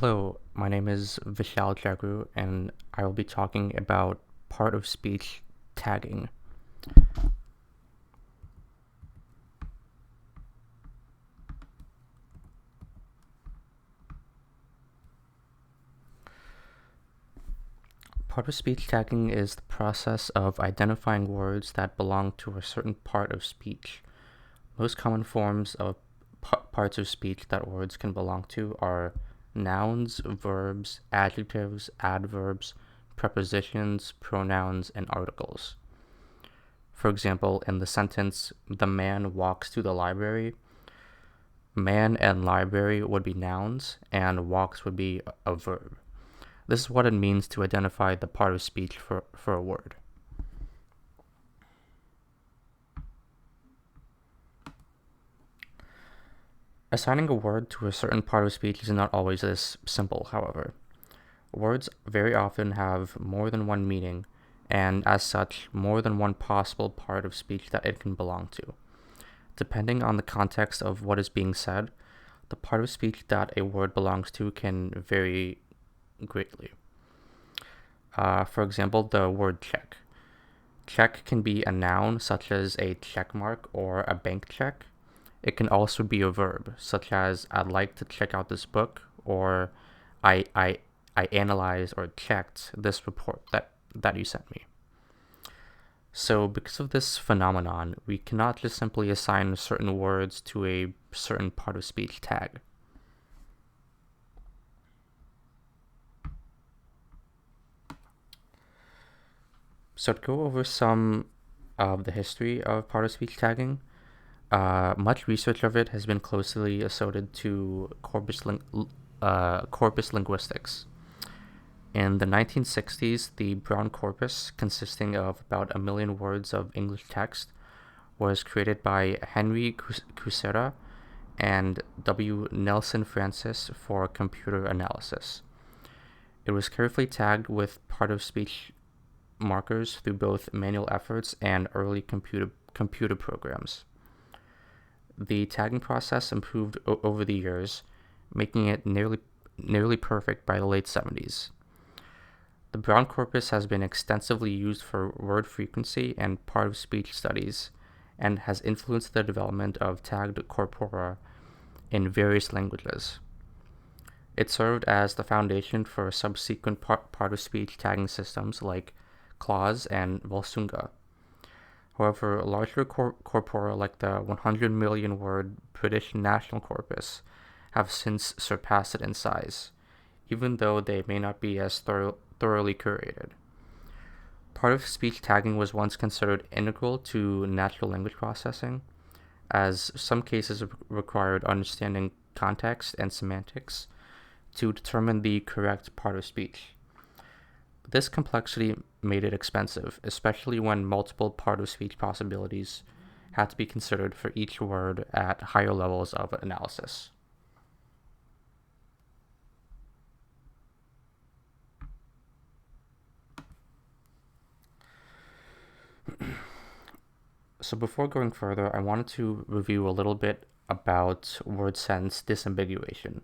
Hello, my name is Vishal Jagru, and I will be talking about part of speech tagging. Part of speech tagging is the process of identifying words that belong to a certain part of speech. Most common forms of parts of speech that words can belong to are nouns, verbs, adjectives, adverbs, prepositions, pronouns, and articles. For example, in the sentence, "The man walks to the library," man and library would be nouns, and walks would be a verb. This is what it means to identify the part of speech for a word. Assigning a word to a certain part of speech is not always this simple, however. Words very often have more than one meaning, and as such, more than one possible part of speech that it can belong to. Depending on the context of what is being said, the part of speech that a word belongs to can vary greatly. For example, the word check. Check can be a noun, such as a check mark or a bank check. It can also be a verb, such as "I'd like to check out this book," or I analyzed or checked this report that you sent me. So because of this phenomenon, we cannot just simply assign certain words to a certain part of speech tag. So to go over some of the history of part of speech tagging, much research of it has been closely associated to corpus linguistics. In the 1960s, the Brown corpus, consisting of about 1 million words of English text, was created by Henry Kucera and W. Nelson Francis for computer analysis. It was carefully tagged with part of speech markers through both manual efforts and early computer programs. The tagging process improved over the years, making it nearly perfect by the late 70s. The Brown corpus has been extensively used for word frequency and part of speech studies, and has influenced the development of tagged corpora in various languages. It served as the foundation for subsequent part of speech tagging systems like Clause and Volsunga. However, larger corpora like the 100 million word British National Corpus have since surpassed it in size, even though they may not be as thoroughly curated. Part of speech tagging was once considered integral to natural language processing, as some cases required understanding context and semantics to determine the correct part of speech. This complexity made it expensive, especially when multiple part of speech possibilities had to be considered for each word at higher levels of analysis. So before going further, I wanted to review a little bit about word sense disambiguation.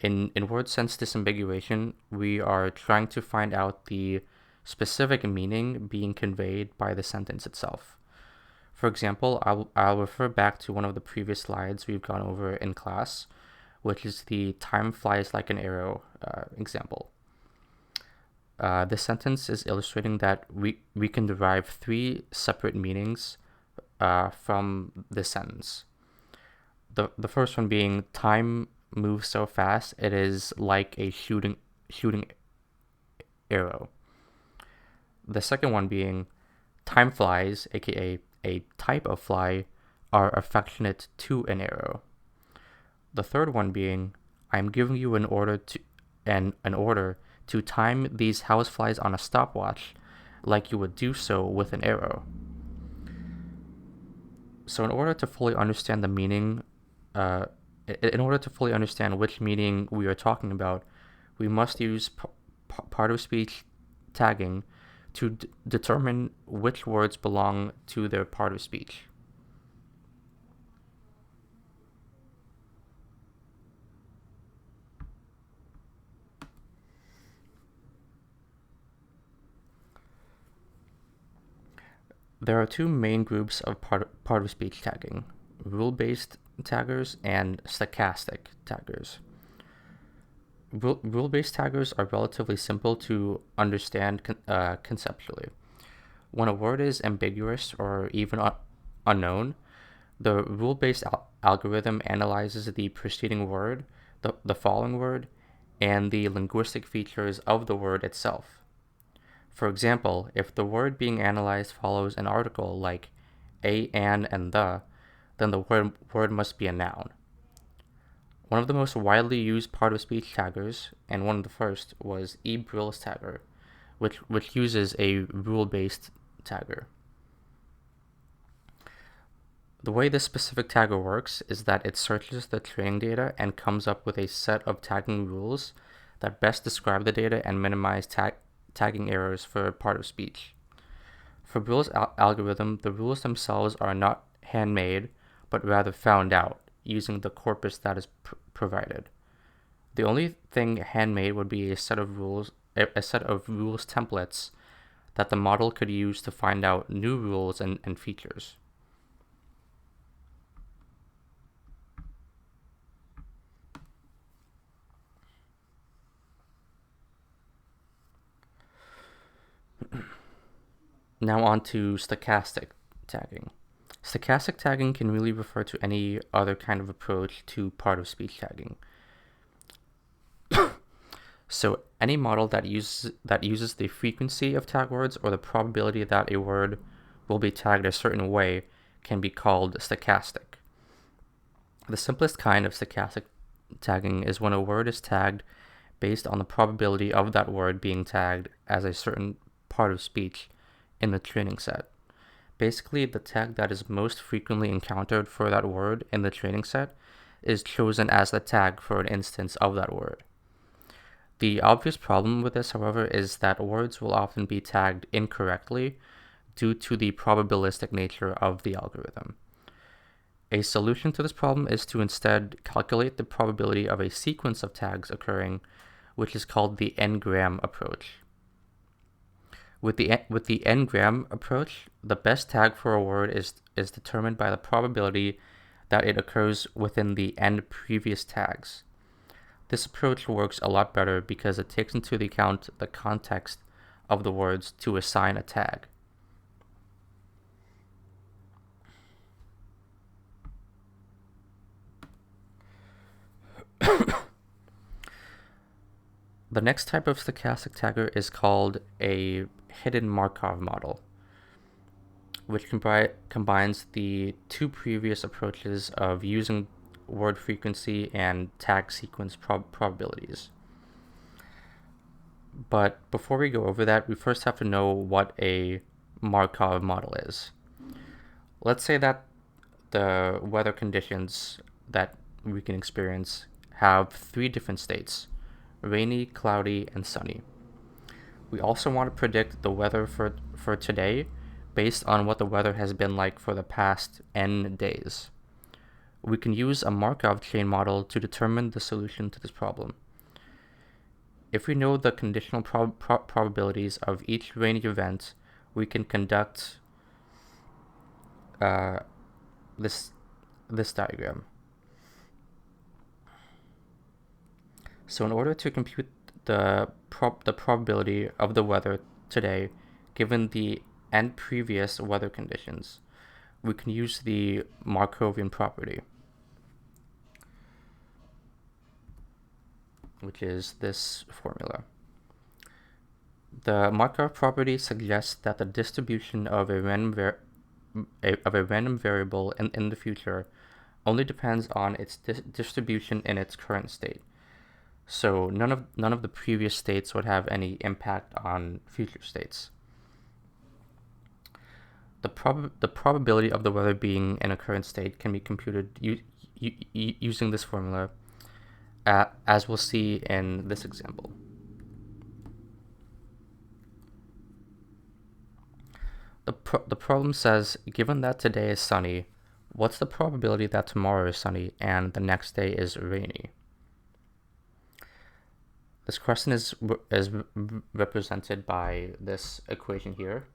In word sense disambiguation, we are trying to find out the specific meaning being conveyed by the sentence itself. For example, I'll refer back to one of the previous slides we've gone over in class, which is the "time flies like an arrow" example. This sentence is illustrating that we can derive 3 separate meanings from this sentence. The first one being, "Time moves so fast it is like a shooting arrow." The second one being, "Time flies," aka a type of fly, "are affectionate to an arrow." The third one being, "I'm giving you an order to time these houseflies on a stopwatch like you would do so with an arrow." So in order to fully understand the meaning, in order to fully understand which meaning we are talking about, we must use part of speech tagging to determine which words belong to their part of speech. There are two main groups of part-of-speech tagging: rule-based taggers and stochastic taggers. Rule-based taggers are relatively simple to understand conceptually. When a word is ambiguous or even unknown, the rule-based algorithm analyzes the preceding word, the following word, and the linguistic features of the word itself. For example, if the word being analyzed follows an article like a, an, and the, then the word must be a noun. One of the most widely used part-of-speech taggers, and one of the first, was eBrill's tagger, which uses a rule-based tagger. The way this specific tagger works is that it searches the training data and comes up with a set of tagging rules that best describe the data and minimize tagging errors for part-of-speech. For Brill's algorithm, the rules themselves are not handmade, but rather found out using the corpus that is provided. The only thing handmade would be a set of rules templates that the model could use to find out new rules and features. Now on to stochastic tagging. Stochastic tagging can really refer to any other kind of approach to part-of-speech tagging. So any model that uses the frequency of tag words or the probability that a word will be tagged a certain way can be called stochastic. The simplest kind of stochastic tagging is when a word is tagged based on the probability of that word being tagged as a certain part of speech in the training set. Basically, the tag that is most frequently encountered for that word in the training set is chosen as the tag for an instance of that word. The obvious problem with this, however, is that words will often be tagged incorrectly due to the probabilistic nature of the algorithm. A solution to this problem is to instead calculate the probability of a sequence of tags occurring, which is called the n-gram approach. With the n-gram approach, the best tag for a word is determined by the probability that it occurs within the n previous tags. This approach works a lot better because it takes into account the context of the words to assign a tag. The next type of stochastic tagger is called a hidden Markov model, which combines the two previous approaches of using word frequency and tag sequence probabilities. But before we go over that, we first have to know what a Markov model is. Let's say that the weather conditions that we can experience have three different states: rainy, cloudy, and sunny. We also want to predict the weather for today based on what the weather has been like for the past n days. We can use a Markov chain model to determine the solution to this problem. If we know the conditional probabilities of each rainy event, we can conduct this diagram. So in order to compute the probability of the weather today, given the n previous weather conditions, we can use the Markovian property, which is this formula. The Markov property suggests that the distribution of a random variable in the future only depends on its distribution in its current state. So none of the previous states would have any impact on future states. The probability of the weather being in a current state can be computed using this formula, as we'll see in this example. The problem says, given that today is sunny, what's the probability that tomorrow is sunny and the next day is rainy? This question is represented by this equation here.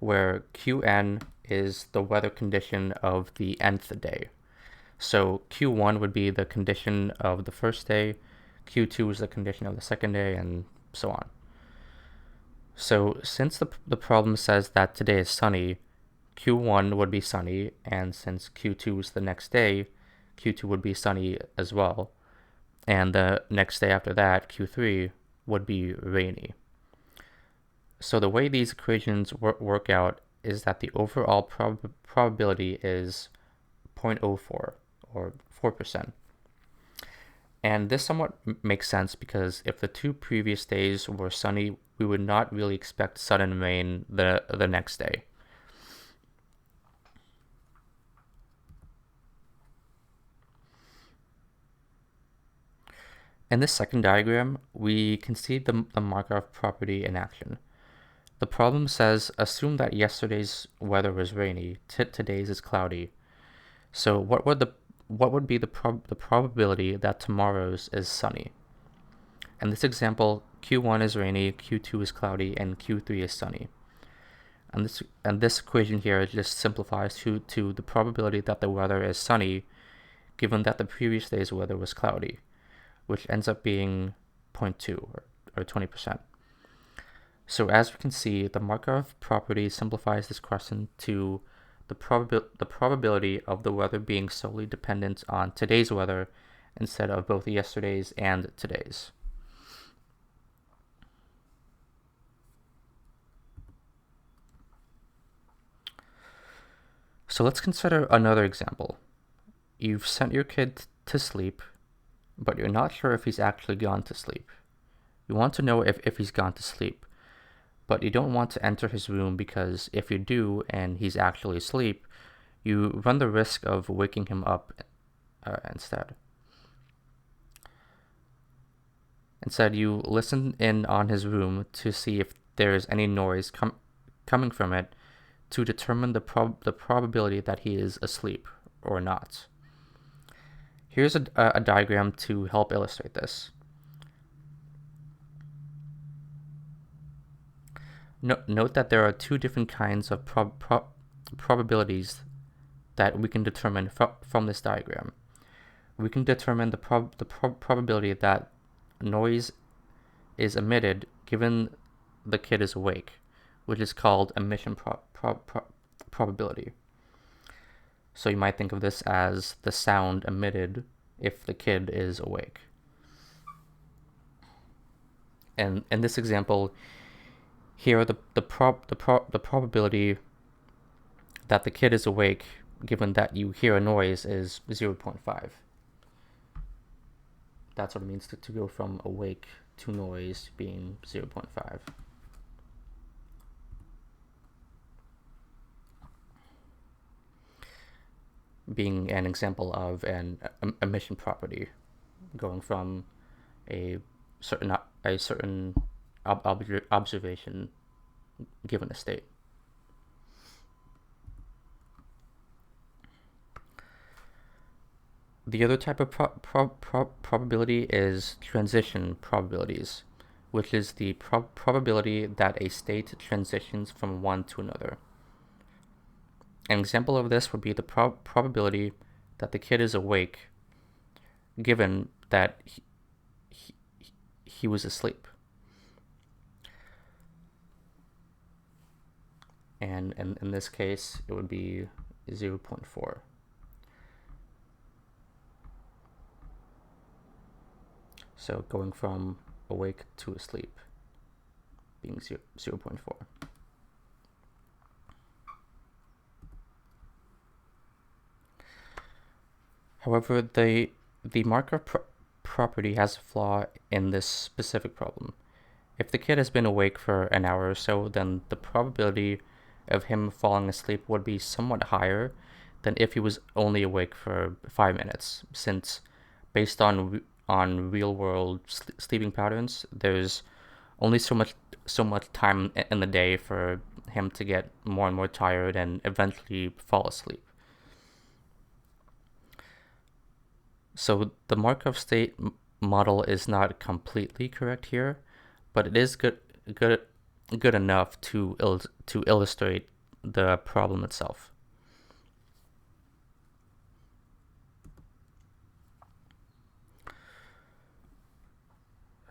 where Qn is the weather condition of the nth day. So Q1 would be the condition of the first day, Q2 is the condition of the second day, and so on. So since the problem says that today is sunny, Q1 would be sunny, and since Q2 is the next day, Q2 would be sunny as well, and the next day after that, Q3, would be rainy. So the way these equations work out is that the overall probability is 0.04, or 4%. And this somewhat makes sense because if the 2 previous days were sunny, we would not really expect sudden rain the next day. In this second diagram, we can see the Markov property in action. The problem says assume that yesterday's weather was rainy, today's is cloudy. So what would be the probability that tomorrow's is sunny? In this example, Q1 is rainy, Q2 is cloudy, and Q3 is sunny. And this equation here just simplifies to the probability that the weather is sunny, given that the previous day's weather was cloudy, which ends up being 0.2 or 20%. So as we can see, the Markov property simplifies this question to the probability of the weather being solely dependent on today's weather instead of both yesterday's and today's. So let's consider another example. You've sent your kid to sleep, but you're not sure if he's actually gone to sleep. You want to know if he's gone to sleep, but you don't want to enter his room because if you do and he's actually asleep, you run the risk of waking him up instead. Instead, you listen in on his room to see if there is any noise coming from it to determine the probability that he is asleep or not. Here's a diagram to help illustrate this. Note that there are 2 different kinds of probabilities that we can determine from this diagram. We can determine the probability that noise is emitted given the kid is awake, which is called emission probability. So you might think of this as the sound emitted if the kid is awake. And in this example, here the probability that the kid is awake given that you hear a noise is 0.5. That's what it means to go from awake to noise being 0.5. Being an example of an emission property, going from a certain observation given a state. The other type of probability is transition probabilities, which is the probability that a state transitions from one to another. An example of this would be the probability that the kid is awake given that he was asleep. And in this case, it would be 0.4. So going from awake to asleep being 0.4. However, the Markov property has a flaw in this specific problem. If the kid has been awake for an hour or so, then the probability of him falling asleep would be somewhat higher than if he was only awake for 5 minutes, since based on real-world sleeping patterns, there's only so much time in the day for him to get more and more tired and eventually fall asleep. So the Markov state model is not completely correct here, but it is good good enough to illustrate the problem itself.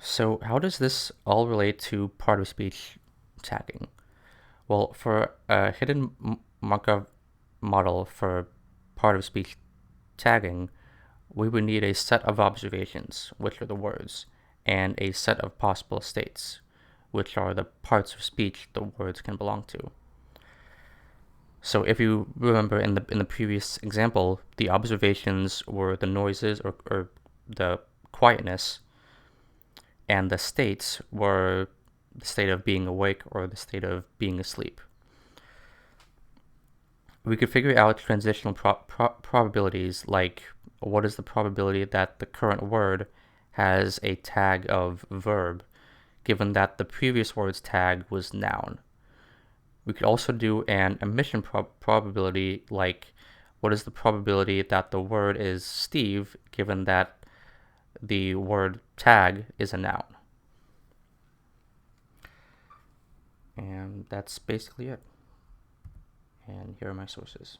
So how does this all relate to part of speech tagging? Well, for a hidden Markov model for part of speech tagging, we would need a set of observations, which are the words, and a set of possible states, which are the parts of speech the words can belong to. So if you remember in the previous example, the observations were the noises or the quietness, and the states were the state of being awake or the state of being asleep. We could figure out transitional probabilities, like what is the probability that the current word has a tag of verb, given that the previous word's tag was noun. We could also do an omission probability, like what is the probability that the word is Steve, given that the word tag is a noun. And that's basically it. And here are my sources.